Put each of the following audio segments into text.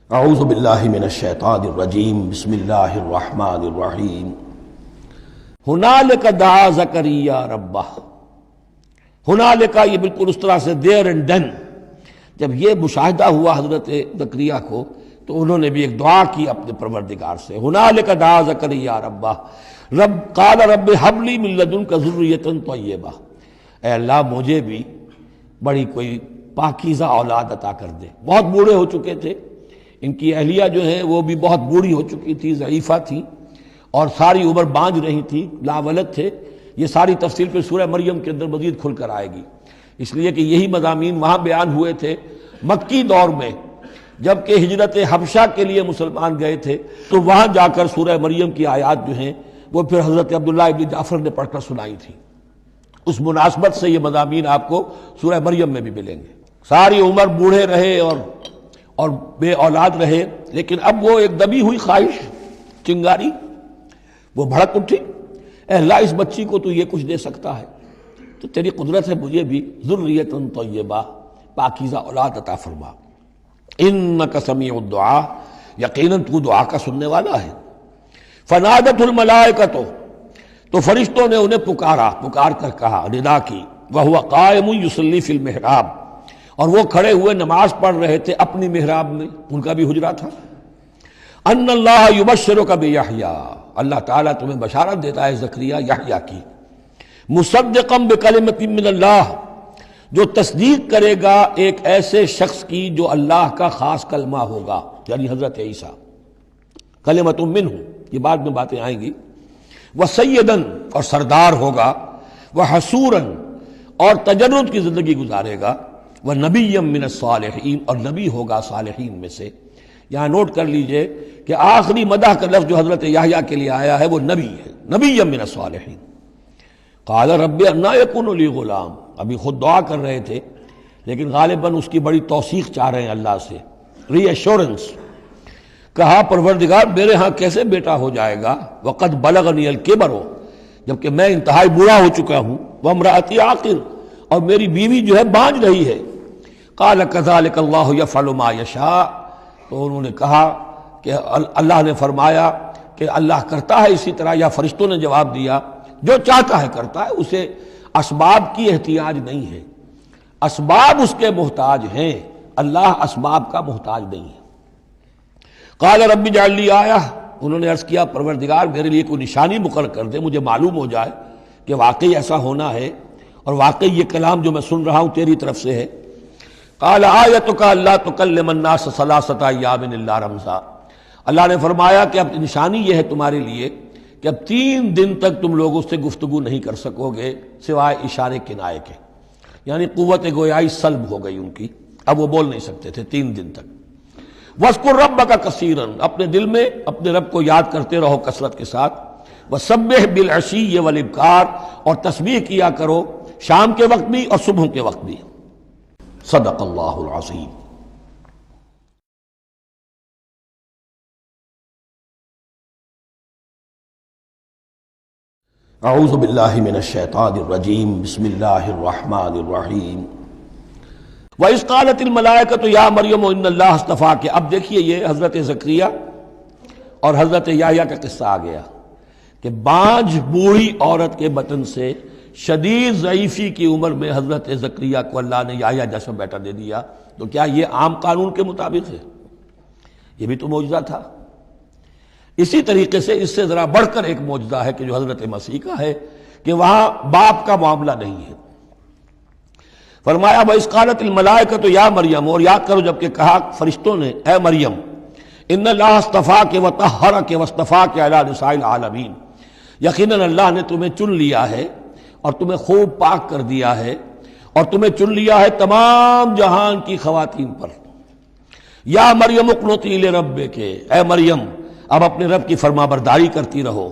اعوذ باللہ من الشیطان الرجیم بسم اللہ الرحمن الرحیم ہنالک دعا زکریا ربہ۔ ہنالک یہ بالکل اس طرح سے دیر اینڈ دین، جب یہ مشاہدہ ہوا حضرت زکریا کو تو انہوں نے بھی ایک دعا کی اپنے پروردگار سے۔ ہنالک دعا زکریا ربہ رب قال رب ہب لی من لدنک ذریۃ طیبہ، اے اللہ مجھے بھی بڑی کوئی پاکیزہ اولاد عطا کر دے۔ بہت بوڑھے ہو چکے تھے، ان کی اہلیہ جو ہے وہ بھی بہت بوڑھی ہو چکی تھی، ضعیفہ تھی اور ساری عمر بانجھ رہی تھی، لاولد تھے۔ یہ ساری تفصیل پھر سورہ مریم کے اندر مزید کھل کر آئے گی، اس لیے کہ یہی مضامین وہاں بیان ہوئے تھے مکی دور میں، جب کہ ہجرت حبشہ کے لیے مسلمان گئے تھے تو وہاں جا کر سورہ مریم کی آیات جو ہیں وہ پھر حضرت عبداللہ ابن جعفر نے پڑھ کر سنائی تھی۔ اس مناسبت سے یہ مضامین آپ کو سورہ مریم میں بھی ملیں گے۔ ساری عمر بوڑھے رہے اور بے اولاد رہے، لیکن اب وہ ایک دبی ہوئی خواہش، چنگاری وہ بھڑک اٹھی، اے اللہ اس بچی کو تو یہ کچھ دے سکتا ہے تو تیری قدرت ہے مجھے بھی ذریۃ طیبہ پاکیزہ اولاد عطا فرما۔ انک سمیع الدعاء، یقیناً تو دعا کا سننے والا ہے۔ فنادت الملائکۃ، تو فرشتوں نے انہیں پکار کر کہا، ندا کی، وہو قائم یصلی فی المحراب، اور وہ کھڑے ہوئے نماز پڑھ رہے تھے اپنی محراب میں، ان کا بھی حجرہ تھا۔ ان اللہ یبشرک بیحییٰ، اللہ تعالیٰ تمہیں بشارت دیتا ہے زکریا یحییٰ کی، مصدقا بکلمۃ من اللہ، جو تصدیق کرے گا ایک ایسے شخص کی جو اللہ کا خاص کلمہ ہوگا، یعنی حضرت عیسیٰ، کلمۃ منہ، یہ بعد میں باتیں آئیں گی، وسیداً، اور سردار ہوگا، وحسوراً، اور تجرد کی زندگی گزارے گا، وَنَبِيًّا مِّنَ الصَّالِحِينَ، اور نبی ہوگا صالحین میں سے۔ یہاں نوٹ کر لیجئے کہ آخری مدح کا لفظ جو حضرت یحییٰ کے لیے آیا ہے وہ نبی ہے، نَبِيًّا مِّنَ الصَّالِحِينَ۔ قَالَ رَبِّ أَنَّىٰ يَكُونُ لِي غُلَامٌ، ابھی خود دعا کر رہے تھے لیکن غالباً اس کی بڑی توثیق چاہ رہے ہیں اللہ سے، ری ایشورنس۔ کہا پروردگار میرے ہاں کیسے بیٹا ہو جائے گا، وَقَدْ بَلَغَنِيَ الْكِبَرُ، جبکہ میں انتہائی بوڑھا ہو چکا ہوں، وَامْرَأَتِي عَاقِرٌ، اور میری بیوی جو ہے بانجھ رہی ہے۔ قال كذلك اللہ یفعل ما یشاء، تو انہوں نے کہا کہ اللہ نے فرمایا کہ اللہ کرتا ہے اسی طرح، یا فرشتوں نے جواب دیا جو چاہتا ہے کرتا ہے، اسے اسباب کی احتیاج نہیں ہے، اسباب اس کے محتاج ہیں، اللہ اسباب کا محتاج نہیں ہے۔ قال رب اجعل لی آیہ، انہوں نے عرض کیا پروردگار میرے لیے کوئی نشانی مقرر کر دے، مجھے معلوم ہو جائے کہ واقعی ایسا ہونا ہے اور واقعی یہ کلام جو میں سن رہا ہوں تیری طرف سے ہے۔ قال آیتک الا تکلم الناس ثلاثۃ ایام الا رمزا، اللہ نے فرمایا کہ اب نشانی یہ ہے تمہارے لیے کہ اب 3 دن تک تم لوگوں سے گفتگو نہیں کر سکو گے سوائے اشارے کنائے کے، یعنی قوت گویائی سلب ہو گئی ان کی، اب وہ بول نہیں سکتے تھے 3 دن تک۔ وَاذْكُر رَّبَّكَ كَثِيرًا، اپنے دل میں اپنے رب کو یاد کرتے رہو کثرت کے ساتھ۔ وَسَبِّحْ بِالْعَشِيِّ وَالْإِبْكَارِ، اور تسبیح کیا کرو شام کے وقت بھی اور صبح کے وقت بھی۔ صدق اللہ العظیم۔ اعوذ باللہ من الشیطان الرجیم بسم اللہ الرحمن الرحیم۔ وَإِذْ قَالَتِ الْمَلَائِكَةُ يَا مَرْيَمُ إِنَّ اللَّهَ اصْطَفَاكِ، اب دیکھیے یہ حضرت زکریا اور حضرت یحییٰ کا قصہ آ گیا کہ بانجھ بوڑھی عورت کے بطن سے شدید ضعیفی کی عمر میں حضرت زکریا کو اللہ نے یحییٰ جیسا بیٹا دے دیا، تو کیا یہ عام قانون کے مطابق ہے؟ یہ بھی تو معجزہ تھا۔ اسی طریقے سے اس سے ذرا بڑھ کر ایک معجزہ ہے کہ جو حضرت مسیح کا ہے کہ وہاں باپ کا معاملہ نہیں ہے۔ فرمایا وَإِذْ قَالَتِ الْمَلَائِكَةُ يَا مَرْيَمُ، اور یاد کرو جب کہ کہا فرشتوں نے اے مریم، إِنَّ اللَّهَ اصْطَفَاكِ وَطَهَّرَكِ وَاصْطَفَاكِ عَلَىٰ نِسَاءِ الْعَالَمِينَ، یقیناً اللہ نے تمہیں چن لیا ہے اور تمہیں خوب پاک کر دیا ہے اور تمہیں چن لیا ہے تمام جہان کی خواتین پر۔ یا مریم اقنتی لربک، اے مریم اب اپنے رب کی فرما برداری کرتی رہو،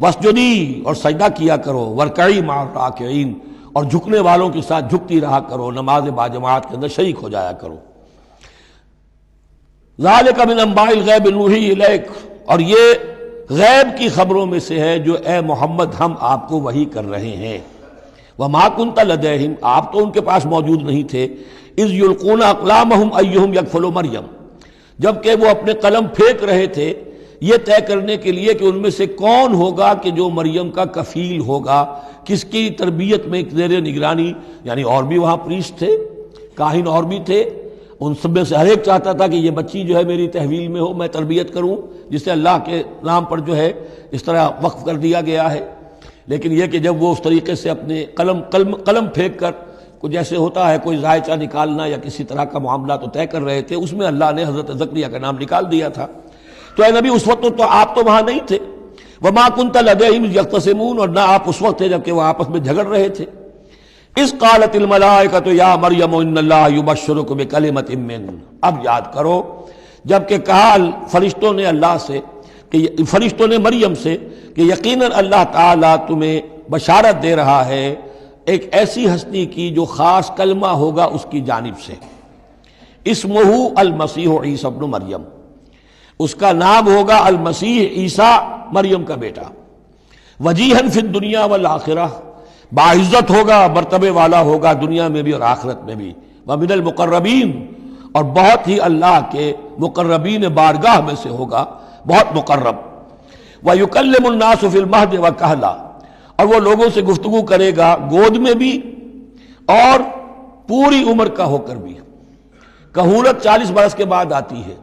واسجدی، اور سجدہ کیا کرو، وارکعی مع الراکعین، اور جھکنے والوں کے ساتھ جھکتی رہا کرو، نماز باجماعت کے اندر شریک ہو جایا کرو۔ ذالک من انباء الغیب نوحی الیک، اور یہ غیب کی خبروں میں سے ہے جو اے محمد ہم آپ کو وحی کر رہے ہیں۔ وما کنت لدیہم، آپ تو ان کے پاس موجود نہیں تھے، اذ یلقون اقلامہم ایہم یکفل مریم، جبکہ وہ اپنے قلم پھینک رہے تھے یہ طے کرنے کے لیے کہ ان میں سے کون ہوگا کہ جو مریم کا کفیل ہوگا، کس کی تربیت میں زیر نگرانی، یعنی اور بھی وہاں پریسٹ تھے، کاہن اور بھی تھے، ان سب میں سے ہر ایک چاہتا تھا کہ یہ بچی جو ہے میری تحویل میں ہو، میں تربیت کروں، جسے اللہ کے نام پر جو ہے اس طرح وقف کر دیا گیا ہے۔ لیکن یہ کہ جب وہ اس طریقے سے اپنے قلم پھینک کر کچھ جیسے ہوتا ہے کوئی ذائچہ نکالنا یا کسی طرح کا معاملہ تو طے کر رہے تھے، اس میں اللہ نے حضرت زکریا کا نام نکال دیا تھا۔ تو اے نبی اس وقت تو آپ تو وہاں نہیں تھے، وما كنت لديهم إذ يختصمون، اور نہ آپ اس وقت تھے جبکہ وہ آپس میں جھگڑ رہے تھے۔ اذ قالت الملائکۃ یا مریم ان اللہ یبشرک بکلمۃ منہ، اب یاد کرو جبکہ کہا فرشتوں نے اللہ سے، کہ فرشتوں نے مریم سے کہ یقیناً اللہ تعالیٰ تمہیں بشارت دے رہا ہے ایک ایسی ہستی کی جو خاص کلمہ ہوگا اس کی جانب سے، اسمہ المسیح عیسی ابن مریم، اس کا نام ہوگا المسیح عیسیٰ مریم کا بیٹا، وجیہاً فی الدنیا والآخرہ، باعزت ہوگا، مرتبے والا ہوگا دنیا میں بھی اور آخرت میں بھی، ومن المقربین، اور بہت ہی اللہ کے مقربین بارگاہ میں سے ہوگا، بہت مقرب، وَيُكَلِّمُ النَّاسُ فِي الْمَهْدِ وَكَهْلًا، اور وہ لوگوں سے گفتگو کرے گا گود میں بھی اور پوری عمر کا ہو کر بھی۔ کہولت 40 برس کے بعد آتی ہے،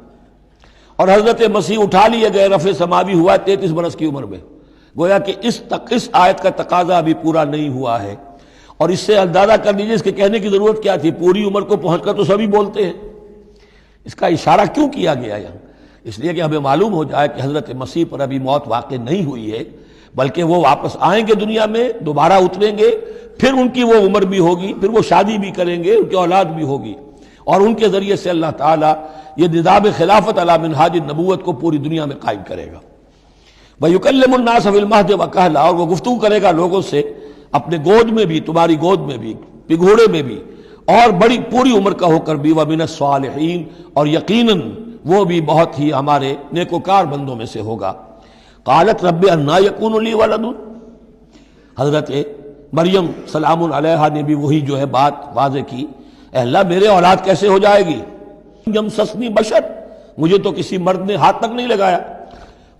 اور حضرت مسیح اٹھا لیے گئے، رفع سماوی ہوا 33 برس کی عمر میں، گویا کہ اس آیت کا تقاضا ابھی پورا نہیں ہوا ہے۔ اور اس سے اندازہ کر لیجیے اس کے کہنے کی ضرورت کیا تھی، پوری عمر کو پہنچ کر تو سبھی بولتے ہیں، اس کا اشارہ کیوں کیا گیا یہاں؟ اس لیے کہ ہمیں معلوم ہو جائے کہ حضرت مسیح پر ابھی موت واقع نہیں ہوئی ہے، بلکہ وہ واپس آئیں گے دنیا میں، دوبارہ اتریں گے، پھر ان کی وہ عمر بھی ہوگی، پھر وہ شادی بھی کریں گے، ان کی اولاد بھی ہوگی، اور ان کے ذریعے سے اللہ تعالیٰ یہ نظام خلافت علی منہاج النبوت کو پوری دنیا میں قائم کرے گا۔ وَيُكَلِّمُ النَّاسَ فِي الْمَهْدِ وَكَهْلًا، اور وہ گفتگو کرے گا لوگوں سے اپنے گود میں بھی، تمہاری گود میں بھی، پگھوڑے میں بھی، اور بڑی پوری عمر کا ہو کر بھی، وَمِنَ الصَّالِحِينَ، اور یقیناً وہ بھی بہت ہی ہمارے نیکوکار بندوں میں سے ہوگا۔ قالت رب انا یکون لی ولد، حضرت مریم سلام علیہا نے بھی وہی جو ہے بات واضح کی، اے اللہ میرے اولاد کیسے ہو جائے گی، یمسسنی بشر، مجھے تو کسی مرد نے ہاتھ تک نہیں لگایا۔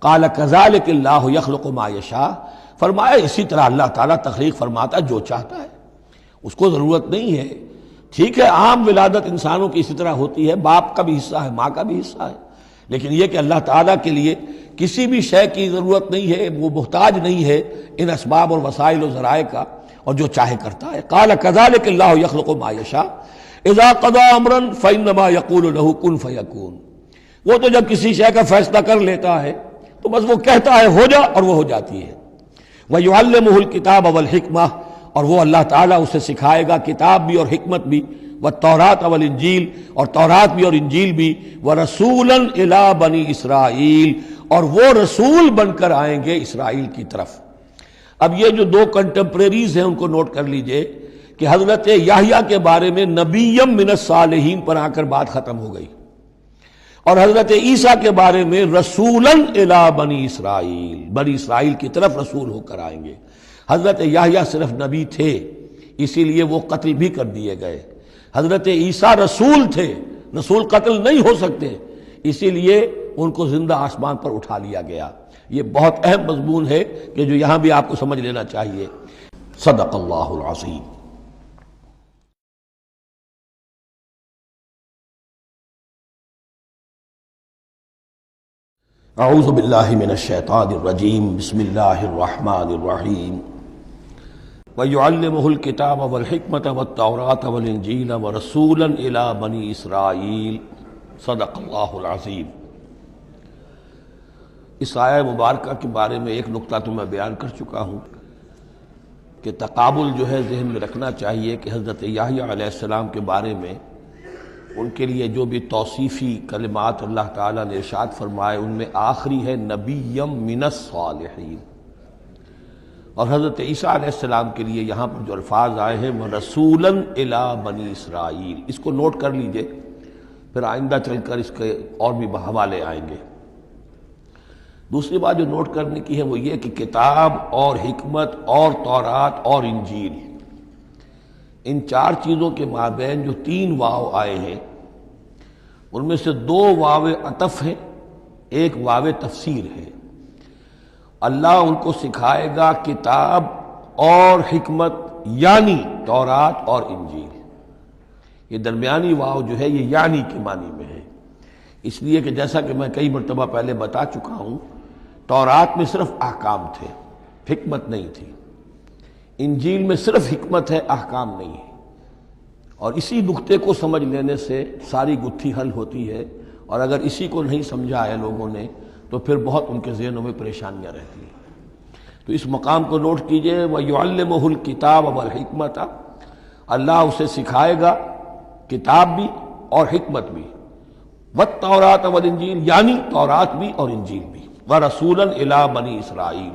قال کذالک اللہ یخلق ما یشاء، فرمایا اسی طرح اللہ تعالیٰ تخلیق فرماتا جو چاہتا ہے، اس کو ضرورت نہیں ہے، ٹھیک ہے عام ولادت انسانوں کی اسی طرح ہوتی ہے، باپ کا بھی حصہ ہے، ماں کا بھی حصہ ہے، لیکن یہ کہ اللہ تعالیٰ کے لیے کسی بھی شے کی ضرورت نہیں ہے، وہ محتاج نہیں ہے ان اسباب اور وسائل و ذرائع کا، اور جو چاہے کرتا ہے۔ قال کذالک اللہ یخلق ما یشاء اذا قضى امرا فانما يقول له كن فيكون، وہ تو جب کسی شے کا فیصلہ کر لیتا ہے تو بس وہ کہتا ہے ہو جا اور وہ ہو جاتی ہے۔ وَيُعَلِّمُهُ الْكِتَابَ وَالْحِكْمَةَ، اور وہ اللہ تعالیٰ اسے سکھائے گا کتاب بھی اور حکمت بھی، وَالتَّوْرَاةَ وَالْإِنْجِيلَ، اور تورات بھی اور انجیل بھی، وَرَسُولًا إِلَىٰ بَنِي إِسْرَائِيلَ، اور وہ رسول بن کر آئیں گے اسرائیل کی طرف۔ اب یہ جو دو کنٹمپریریز ہیں ان کو نوٹ کر لیجئے کہ حضرت یحییٰ کے بارے میں نبیم من الصالحین پر آ کر بات ختم ہو گئی، اور حضرت عیسیٰ کے بارے میں رسولاً الی بنی اسرائیل، بنی اسرائیل کی طرف رسول ہو کر آئیں گے۔ حضرت یحییٰ صرف نبی تھے، اسی لیے وہ قتل بھی کر دیے گئے۔ حضرت عیسیٰ رسول تھے، رسول قتل نہیں ہو سکتے، اسی لیے ان کو زندہ آسمان پر اٹھا لیا گیا۔ یہ بہت اہم مضمون ہے کہ جو یہاں بھی آپ کو سمجھ لینا چاہیے۔ صدق اللہ العظیم۔ اعوذ باللہ من الشیطان الرجیم، بسم اللہ الرحمن الرحیم۔ وَيُعَلِّمُهُ الْكِتَابَ وَالْحِكْمَةَ وَالتَّوْرَاةَ وَالْإِنْجِيلَ وَرَسُولًا إِلَىٰ بَنِي إِسْرَائِيلَ، صدق اللہ العظیم۔ اس آیہ مبارکہ کے بارے میں ایک نقطہ تو میں بیان کر چکا ہوں کہ تقابل جو ہے ذہن میں رکھنا چاہیے کہ حضرت یحییٰ علیہ السلام کے بارے میں ان کے لیے جو بھی توصیفی کلمات اللہ تعالیٰ نے ارشاد فرمائے ان میں آخری ہے نبیم من الصالحین، اور حضرت عیسیٰ علیہ السلام کے لیے یہاں پر جو الفاظ آئے ہیں وہ رسولاً الی بنی اسرائیل، اس کو نوٹ کر لیجئے، پھر آئندہ چل کر اس کے اور بھی حوالے آئیں گے۔ دوسری بات جو نوٹ کرنے کی ہے وہ یہ کہ کتاب اور حکمت اور تورات اور انجیل، ان چار چیزوں کے مابین جو تین واو آئے ہیں، ان میں سے دو واو عطف ہیں، ایک واو تفسیر ہے۔ اللہ ان کو سکھائے گا کتاب اور حکمت، یعنی تورات اور انجیل۔ یہ درمیانی واو جو ہے یہ یعنی کے معنی میں ہے، اس لیے کہ جیسا کہ میں کئی مرتبہ پہلے بتا چکا ہوں، تورات میں صرف احکام تھے، حکمت نہیں تھی۔ انجیل میں صرف حکمت ہے، احکام نہیں ہے، اور اسی نقطے کو سمجھ لینے سے ساری گتھی حل ہوتی ہے، اور اگر اسی کو نہیں سمجھا ہے لوگوں نے تو پھر بہت ان کے ذہنوں میں پریشانیاں رہتی ہیں۔ تو اس مقام کو نوٹ کیجئے، وَيُعَلِّمُهُ الْكِتَابَ وَالْحِكْمَةَ، اللہ اسے سکھائے گا کتاب بھی اور حکمت بھی، وَالتَّوْرَاةَ وَالْإِنجِيلَ، یعنی تورات بھی اور انجیل بھی، وَرَسُولًا إِلَىٰ بَنِي إِسْرَائِيلَ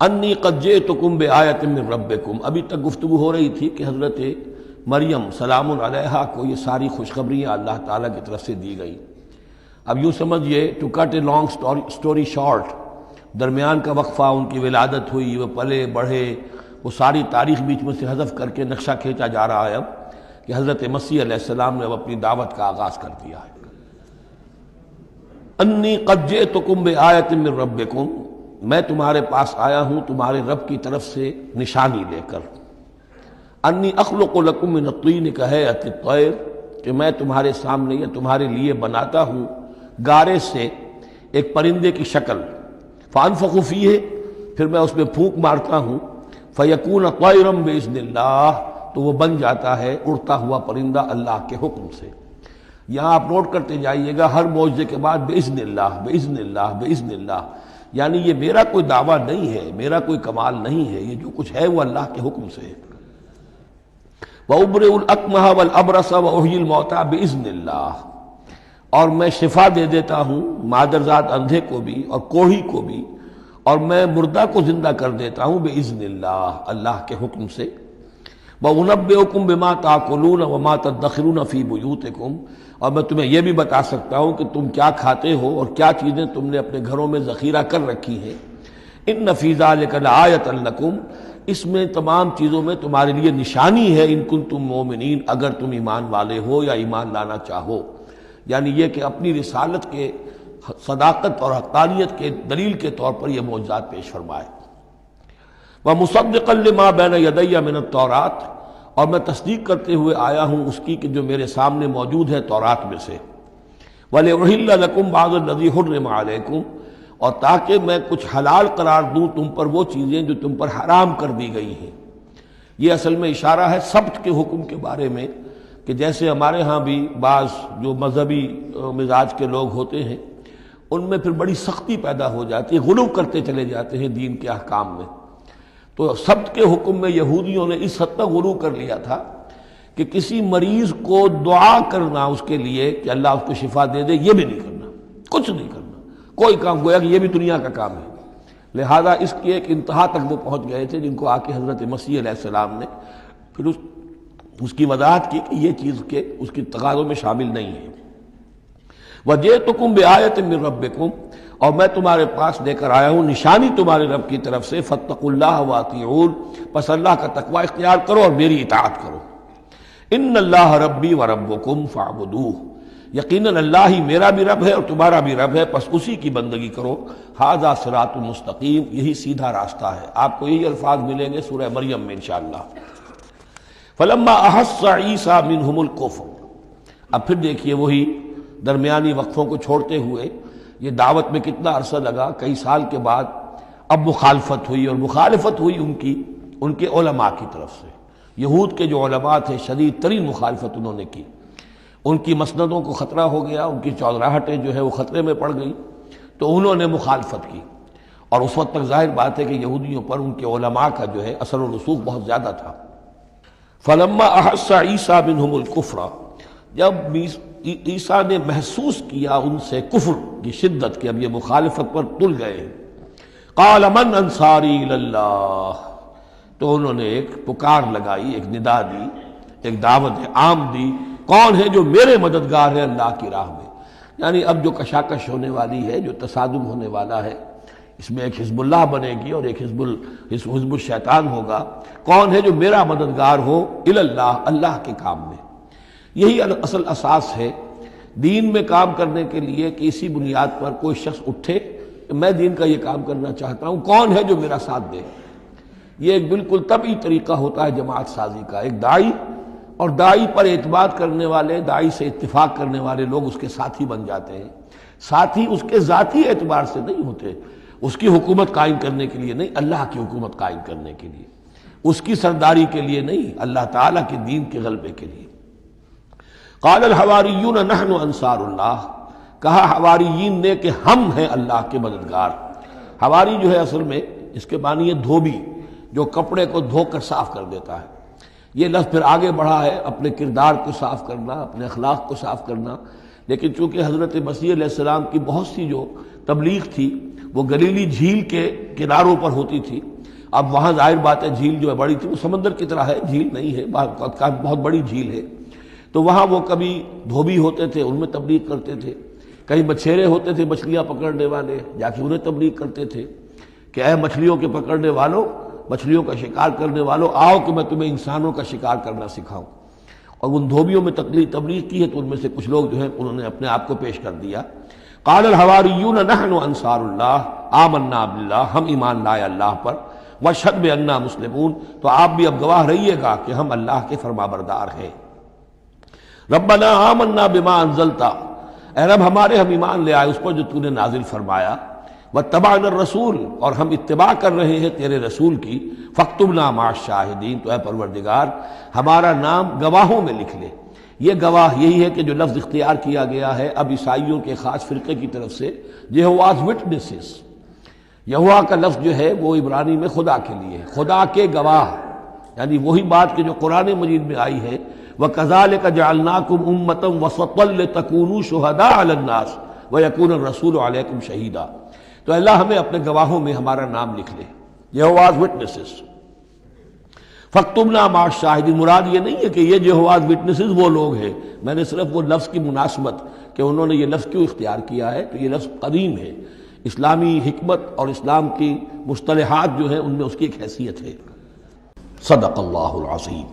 انی قد جئتکم بآیۃ من ربکم۔ ابھی تک گفتگو ہو رہی تھی کہ حضرت مریم سلام علیہا کو یہ ساری خوشخبریاں اللہ تعالیٰ کی طرف سے دی گئی۔ اب یوں سمجھئے، to cut a long story short, درمیان کا وقفہ، ان کی ولادت ہوئی، وہ پلے بڑھے، وہ ساری تاریخ بیچ میں سے حذف کر کے نقشہ کھینچا جا رہا ہے اب کہ حضرت مسیح علیہ السلام نے اب اپنی دعوت کا آغاز کر دیا ہے۔ انی قد جئتکم بآیۃ من ربکم، میں تمہارے پاس آیا ہوں تمہارے رب کی طرف سے نشانی لے کر۔ انی اخلق لکم من الطین کہیئۃ الطیر، کہ میں تمہارے سامنے یا تمہارے لیے بناتا ہوں گارے سے ایک پرندے کی شکل، فانفخ فیہ، پھر میں اس میں پھونک مارتا ہوں، فیکون طیرا باذن اللہ، تو وہ بن جاتا ہے اڑتا ہوا پرندہ اللہ کے حکم سے۔ یہاں آپ نوٹ کرتے جائیے گا، ہر معجزے کے بعد باذن اللہ، باذن اللہ، باذن اللہ، یعنی یہ میرا کوئی دعویٰ نہیں ہے، میرا کوئی کمال نہیں ہے، یہ جو کچھ ہے وہ اللہ کے حکم سے ہے۔ وَأُبْرِئُ الْأَكْمَحَ وَالْأَبْرَصَ وَأُحْيِي الْمَوْتَىٰ بِإِذْنِ اللَّهِ، اور میں شفا دے دیتا ہوں مادرزاد اندھے کو بھی اور کوڑھی کو بھی، اور میں مردہ کو زندہ کر دیتا ہوں بِإِذْنِ اللَّهِ، اللہ کے حکم سے۔ وَأُنَبِّئُكُم بِمَا تَأْكُلُونَ وَمَا تَدَّخِرُونَ فِي بُيُوتِكُم، اور میں تمہیں یہ بھی بتا سکتا ہوں کہ تم کیا کھاتے ہو اور کیا چیزیں تم نے اپنے گھروں میں ذخیرہ کر رکھی ہیں۔ ان فی ذلک لآیۃ لکم، اس میں تمام چیزوں میں تمہارے لیے نشانی ہے، ان کنتم مومنین، اگر تم ایمان والے ہو یا ایمان لانا چاہو، یعنی یہ کہ اپنی رسالت کے صداقت اور حقانیت کے دلیل کے طور پر یہ معجزات پیش فرمائے۔ وَمُصَدِّقًا لِمَا بَيْنَ يَدَيَّ مِنَ التَّوْرَاةِ، اور میں تصدیق کرتے ہوئے آیا ہوں اس کی کہ جو میرے سامنے موجود ہے تورات میں سے۔ وَلِأُحِلَّ لَكُمْ بَعْضَ الَّذِي حُرِّمَ عَلَيْكُمْ، اور تاکہ میں کچھ حلال قرار دوں تم پر وہ چیزیں جو تم پر حرام کر دی گئی ہیں۔ یہ اصل میں اشارہ ہے سبت کے حکم کے بارے میں، کہ جیسے ہمارے ہاں بھی بعض جو مذہبی مزاج کے لوگ ہوتے ہیں ان میں پھر بڑی سختی پیدا ہو جاتی ہے، غلو کرتے چلے جاتے ہیں دین کے احکام میں۔ تو سبت کے حکم میں یہودیوں نے اس حد تک غلو کر لیا تھا کہ کسی مریض کو دعا کرنا اس کے لیے کہ اللہ اس کو شفا دے دے، یہ بھی نہیں کرنا، کچھ نہیں کرنا، کوئی کام، گویا کہ یہ بھی دنیا کا کام ہے۔ لہذا اس کی ایک انتہا تک وہ پہنچ گئے تھے، جن کو آ کے حضرت مسیح علیہ السلام نے پھر اس کی وضاحت کی کہ یہ چیز کے اس کی تقاضوں میں شامل نہیں ہے۔ وَجِئْتُكُم بِآیَةٍ مِّن رَبِّكُم، اور میں تمہارے پاس لے کر آیا ہوں نشانی تمہارے رب کی طرف سے، فَاتَّقُوا اللَّهَ وَأَطِیعُونِ، پس اللہ کا تقوی اختیار کرو اور میری اطاعت کرو۔ ان اللہ ربی و ربکم فاعبدوہ، یقیناً اللہ ہی میرا بھی رب ہے اور تمہارا بھی رب ہے، پس اسی کی بندگی کرو۔ ھذا صراط مستقیم، یہی سیدھا راستہ ہے۔ آپ کو یہی الفاظ ملیں گے سورہ مریم میں انشاءاللہ۔ فلما احس عیسیٰ منہم الکفر، اب پھر دیکھیے وہی درمیانی وقفوں کو چھوڑتے ہوئے یہ دعوت میں کتنا عرصہ لگا، کئی سال کے بعد اب مخالفت ہوئی، اور مخالفت ہوئی ان کے علماء کی طرف سے۔ یہود کے جو علماء تھے شدید ترین مخالفت انہوں نے کی، ان کی مسندوں کو خطرہ ہو گیا، ان کی چودراہٹیں جو ہے وہ خطرے میں پڑ گئی، تو انہوں نے مخالفت کی، اور اس وقت تک ظاہر بات ہے کہ یہودیوں پر ان کے علماء کا جو ہے اثر و رسوخ بہت زیادہ تھا۔ فلما احس عیسیٰ منہم الکفر، جب عیسیٰ نے محسوس کیا ان سے کفر کی شدت کہ اب یہ مخالفت پر تل گئے، قال من انصاری اللہ، تو انہوں نے ایک پکار لگائی، ایک ندا دی، ایک دعوت عام دی، کون ہے جو میرے مددگار ہے اللہ کی راہ میں؟ یعنی اب جو کشاکش ہونے والی ہے، جو تصادم ہونے والا ہے، اس میں ایک حزب اللہ بنے گی اور ایک حزب الشیطان ہوگا۔ کون ہے جو میرا مددگار ہو؟ اللہ، اللہ کے کام میں۔ یہی اصل اساس ہے دین میں کام کرنے کے لیے کہ اسی بنیاد پر کوئی شخص اٹھے کہ میں دین کا یہ کام کرنا چاہتا ہوں، کون ہے جو میرا ساتھ دے؟ یہ ایک بالکل طبعی طریقہ ہوتا ہے جماعت سازی کا۔ ایک داعی اور داعی پر اعتماد کرنے والے، داعی سے اتفاق کرنے والے لوگ اس کے ساتھی بن جاتے ہیں۔ ساتھی اس کے ذاتی اعتبار سے نہیں ہوتے، اس کی حکومت قائم کرنے کے لیے نہیں، اللہ کی حکومت قائم کرنے کے لیے، اس کی سرداری کے لیے نہیں، اللہ تعالیٰ کے دین کے غلبے کے لیے۔ قال الحواریون نحن انصار اللہ، کہا حواریین نے کہ ہم ہیں اللہ کے مددگار۔ حواری جو ہے اصل میں اس کے معنی ہے دھوبی، جو کپڑے کو دھو کر صاف کر دیتا ہے۔ یہ لفظ پھر آگے بڑھا ہے اپنے کردار کو صاف کرنا، اپنے اخلاق کو صاف کرنا، لیکن چونکہ حضرت مسیح علیہ السلام کی بہت سی جو تبلیغ تھی وہ گلیلی جھیل کے کناروں پر ہوتی تھی۔ اب وہاں ظاہر بات ہے جھیل جو ہے بڑی تھی، وہ سمندر کی طرح ہے، جھیل نہیں ہے، بہت بڑی جھیل ہے، تو وہاں وہ کبھی دھوبی ہوتے تھے، ان میں تبلیغ کرتے تھے، کہیں مچھیرے ہوتے تھے مچھلیاں پکڑنے والے، جا کے انہیں تبلیغ کرتے تھے کہ اے مچھلیوں کے پکڑنے والوں، مچھلیوں کا شکار کرنے والوں، آؤ کہ میں تمہیں انسانوں کا شکار کرنا سکھاؤں۔ اور ان دھوبیوں میں تبلیغ کی ہے، تو ان میں سے کچھ لوگ جو ہیں انہوں نے اپنے آپ کو پیش کر دیا۔ قال الحواریون نحن انصار اللہ آمنا باللہ، ہم ایمان لائے اللہ پر، واشہد بأننا مسلمون، تو آپ بھی اب گواہ رہیے گا کہ ہم اللہ کے فرمانبردار ہیں۔ ربنا آمنا بما انزلت، اے رب ہمارے ہم ایمان لے آئے اس پر جو تو نے نازل فرمایا، واتبعنا الرسول، اور ہم اتباع کر رہے ہیں تیرے رسول کی، فاکتبنا مع الشاہدین، تو اے پروردگار ہمارا نام گواہوں میں لکھ لے۔ یہ گواہ یہی ہے کہ جو لفظ اختیار کیا گیا ہے اب عیسائیوں کے خاص فرقے کی طرف سے، یہواز وٹنسز۔ یہوا کا لفظ جو ہے وہ عبرانی میں خدا کے لیے، خدا کے گواہ، یعنی وہی بات کہ جو قرآن مجید میں آئی ہے، وَكَذَلِكَ جَعَلْنَاكُمْ أُمَّةً وَسَطًا لِتَكُونُوا شُهَدَاءَ عَلَى النَّاسِ وَيَكُونَ الرَّسُولُ عَلَيْكُمْ شَهِيدًا، تو اللہ ہمیں اپنے گواہوں میں ہمارا نام لکھ لے، یہواز وٹنسز۔ فَاكْتُبْنَا مَعَ الشَّاهِدِينَ، مراد یہ نہیں ہے کہ یہ یہواز وٹنسز وہ لوگ ہیں، میں نے صرف وہ لفظ کی مناسبت کہ انہوں نے یہ لفظ کیوں اختیار کیا ہے، تو یہ لفظ قدیم ہے، اسلامی حکمت اور اسلام کی مصطلحات جو ہیں ان میں اس کی ایک حیثیت ہے۔ صدق اللہ العظیم۔